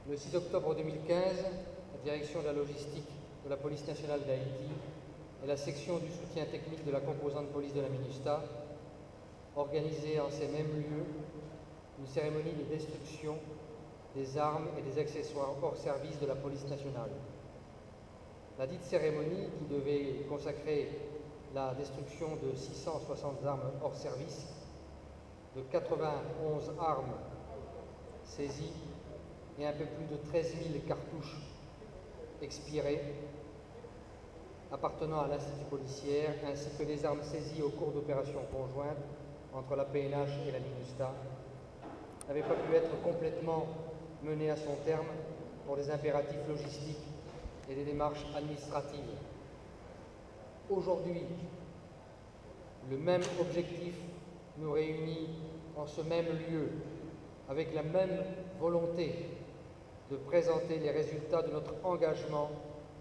Le 6 octobre 2015, la direction de la logistique de la police nationale d'Haïti et la section du soutien technique de la composante police de la MINUSTA organisaient en ces mêmes lieux une cérémonie de destruction des armes et des accessoires hors service de la police nationale. La dite cérémonie, qui devait consacrer la destruction de 660 armes hors service, de 91 armes saisies et un peu plus de 13 000 cartouches expirées appartenant à l'Institut policière, ainsi que les armes saisies au cours d'opérations conjointes entre la PNH et la MINUSTA, n'avaient pas pu être complètement menées à son terme pour des impératifs logistiques et des démarches administratives. Aujourd'hui, le même objectif nous réunit en ce même lieu, avec la même volonté de présenter les résultats de notre engagement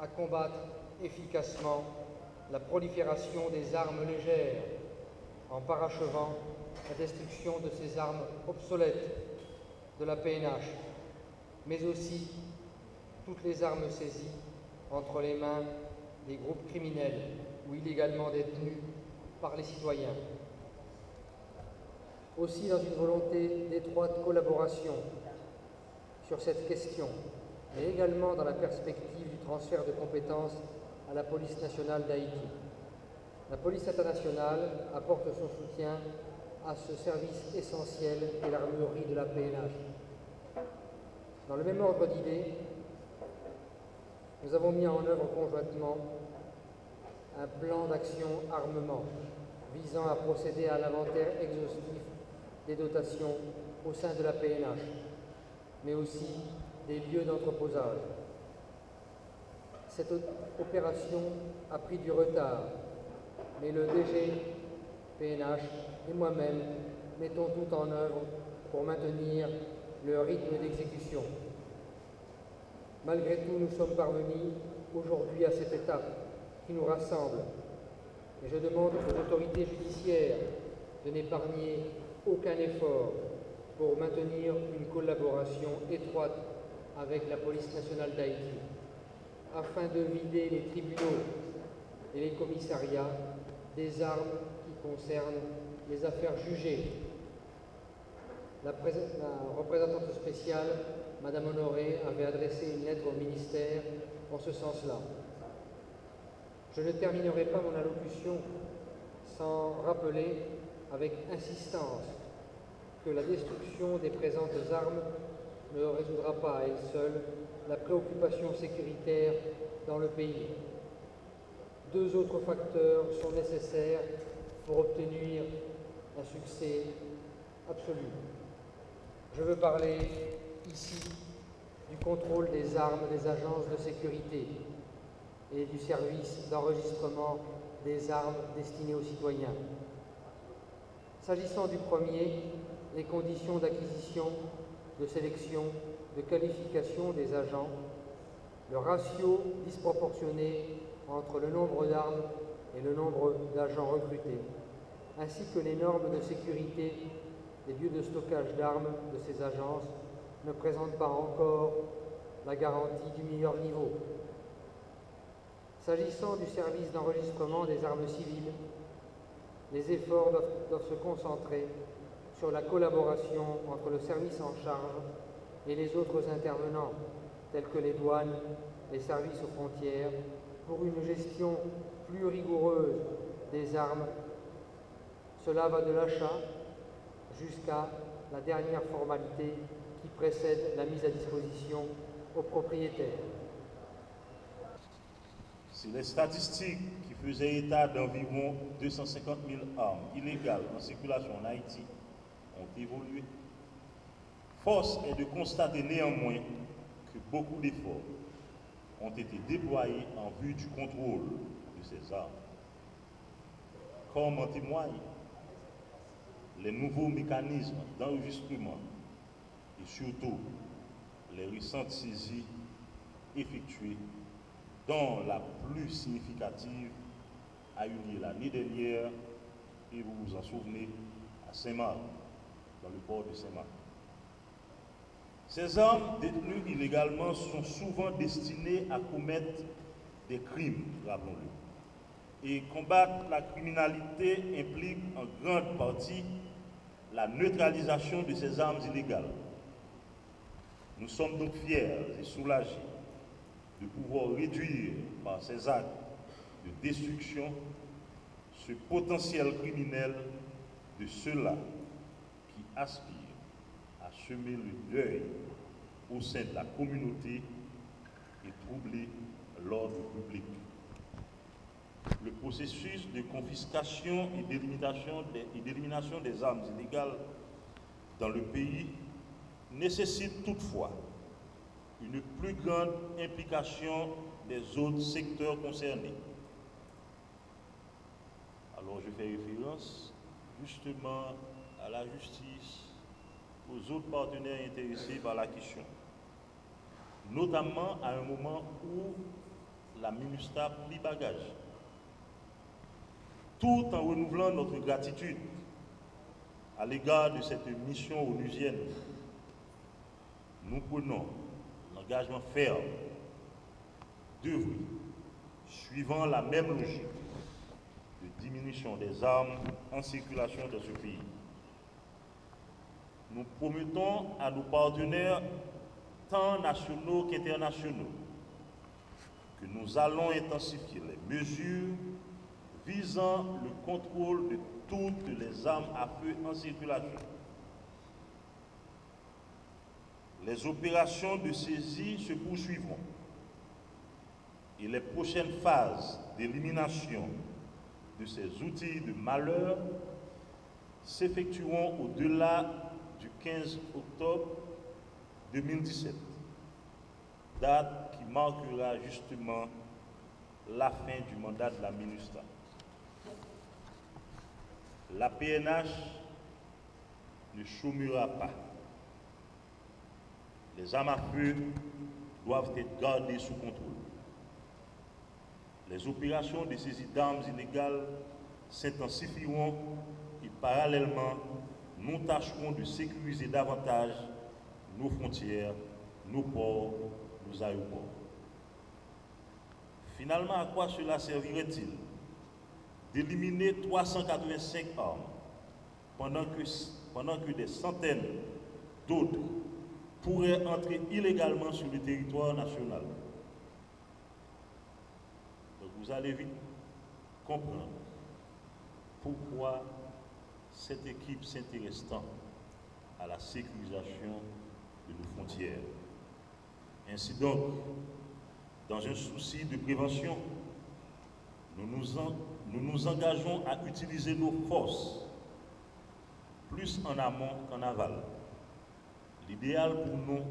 à combattre efficacement la prolifération des armes légères, en parachevant la destruction de ces armes obsolètes de la PNH, mais aussi toutes les armes saisies entre les mains des groupes criminels ou illégalement détenus par les citoyens. Aussi, dans une volonté d'étroite collaboration sur cette question, mais également dans la perspective du transfert de compétences à la police nationale d'Haïti, la police internationale apporte son soutien à ce service essentiel qu'est l'armurerie de la PNH. Dans le même ordre d'idées, nous avons mis en œuvre conjointement un plan d'action armement visant à procéder à l'inventaire exhaustif des dotations au sein de la PNH, mais aussi des lieux d'entreposage. Cette opération a pris du retard, mais le DG PNH et moi-même mettons tout en œuvre pour maintenir le rythme d'exécution. Malgré tout, nous sommes parvenus aujourd'hui à cette étape qui nous rassemble et je demande aux autorités judiciaires de n'épargner aucun effort pour maintenir une collaboration étroite avec la police nationale d'Haïti afin de vider les tribunaux et les commissariats des armes qui concernent les affaires jugées. La représentante spéciale, Madame Honoré, avait adressé une lettre au ministère en ce sens-là. Je ne terminerai pas mon allocution sans rappeler avec insistance que la destruction des présentes armes ne résoudra pas à elle seule la préoccupation sécuritaire dans le pays. Deux autres facteurs sont nécessaires pour obtenir un succès absolu. Je veux parler ici du contrôle des armes des agences de sécurité et du service d'enregistrement des armes destinées aux citoyens. S'agissant du premier, les conditions d'acquisition, de sélection, de qualification des agents, le ratio disproportionné entre le nombre d'armes et le nombre d'agents recrutés, ainsi que les normes de sécurité des lieux de stockage d'armes de ces agences ne présentent pas encore la garantie du meilleur niveau. S'agissant du service d'enregistrement des armes civiles, les efforts doivent se concentrer sur la collaboration entre le service en charge et les autres intervenants, tels que les douanes, les services aux frontières, pour une gestion plus rigoureuse des armes. Cela va de l'achat jusqu'à la dernière formalité qui précède la mise à disposition aux propriétaires. Si les statistiques qui faisaient état d'environ 250 000 armes illégales en circulation en Haïti ont évolué, force est de constater néanmoins que beaucoup d'efforts ont été déployés en vue du contrôle de ces armes. Comme en témoignent les nouveaux mécanismes d'enregistrement et surtout les récentes saisies effectuées, dont la plus significative a eu lieu l'année dernière, et vous vous en souvenez, à Saint-Marc, dans le port de Saint-Marc. Ces armes détenues illégalement sont souvent destinées à commettre des crimes, rappelons-le. Et combattre la criminalité implique en grande partie la neutralisation de ces armes illégales. Nous sommes donc fiers et soulagés de pouvoir réduire par ces actes de destruction ce potentiel criminel de ceux-là qui aspirent à semer le deuil au sein de la communauté et troubler l'ordre public. Le processus de confiscation et d'élimination des armes illégales dans le pays nécessite toutefois une plus grande implication des autres secteurs concernés. Alors je fais référence justement à la justice, aux autres partenaires intéressés par la question, notamment à un moment où la MINUSTAH plie bagage, tout en renouvelant notre gratitude à l'égard de cette mission onusienne. Nous prenons l'engagement ferme d'œuvrer, suivant la même logique de diminution des armes en circulation dans ce pays. Nous promettons à nos partenaires, tant nationaux qu'internationaux, que nous allons intensifier les mesures visant le contrôle de toutes les armes à feu en circulation. Les opérations de saisie se poursuivront et les prochaines phases d'élimination de ces outils de malheur s'effectueront au-delà du 15 octobre 2017, date qui marquera justement la fin du mandat de la MINUSTAH. La PNH ne chômera pas. Les armes à feu doivent être gardées sous contrôle. Les opérations de saisie d'armes illégales s'intensifieront et parallèlement, nous tâcherons de sécuriser davantage nos frontières, nos ports, nos aéroports. Finalement, à quoi cela servirait-il d'éliminer 385 armes pendant que des centaines d'autres pourraient entrer illégalement sur le territoire national? Donc vous allez vite comprendre pourquoi cette équipe s'intéresse tant à la sécurisation de nos frontières. Ainsi donc, dans un souci de prévention, nous nous engageons à utiliser nos forces plus en amont qu'en aval. L'idéal pour nous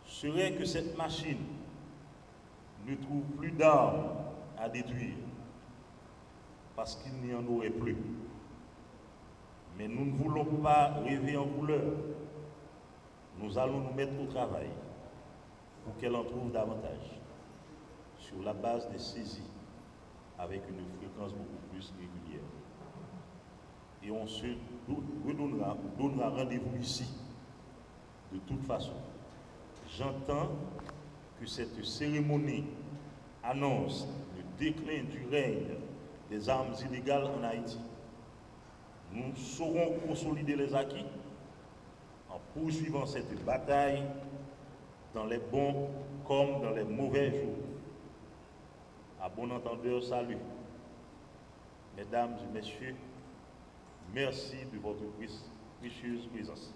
serait que cette machine ne trouve plus d'armes à détruire parce qu'il n'y en aurait plus. Mais nous ne voulons pas rêver en couleur. Nous allons nous mettre au travail pour qu'elle en trouve davantage sur la base des saisies avec une fréquence beaucoup plus régulière. Et on se donnera rendez-vous ici. De toute façon, j'entends que cette cérémonie annonce le déclin du règne des armes illégales en Haïti. Nous saurons consolider les acquis en poursuivant cette bataille dans les bons comme dans les mauvais jours. À bon entendeur, salut. Mesdames et messieurs, merci de votre précieuse présence.